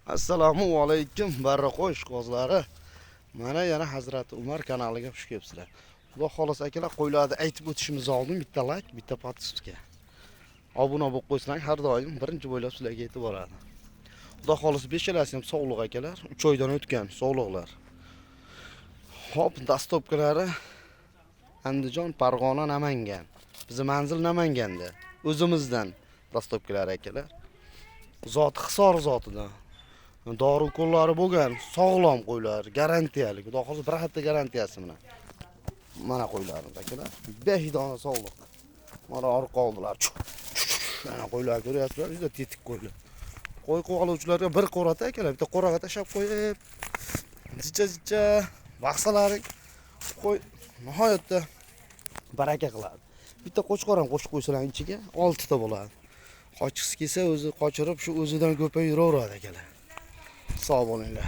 Assalomu alaykum barra qo'sh qozlari. Mana yana Hazrati Umar kanaliga xush kelibsizlar. Xudo xolos akalar, qo'ylarni aytib o'tishimiz oldin bitta like, bitta podpiska. Obuna bo'lib qo'ysang har doim birinchi bo'ylab sizlarga yetib boradi. Xudo xolos beshalasi ham sog'liq akalar, 3 oydan o'tgan sog'liqlar. Hop, dastopkalari Andijon, Farg'ona, Namangan. Bizning manzil Namanganda. O'zimizdan dastopkalar akalar. Zot Hisor zotidan. Dori qo'llari bo'lgan, sog'lom qo'ylar, garantiyali. Xudo xolos bir hafta garantiyasi bilan. Mana qo'ylarimiz akalar. 5 dona sog'liq. Mana orqa oldilar. Mana qo'ylar ko'ryapsizlar, juda tetik qo'ylar. Qo'y qo'g'aluvchilarga bir qo'rata akalar, bitta qo'raga tashab qo'yib, zicha vaqsalaring qo'y nihoyatda baraka qiladi. Bitta qo'chqor ham qo'shib qo'ysalar ichiga 6 ta bo'ladi. Qochqisi kelsa o'zi qochirib shu o'zidan ko'payib yuraveradi akalar. Sog' bo'linglar.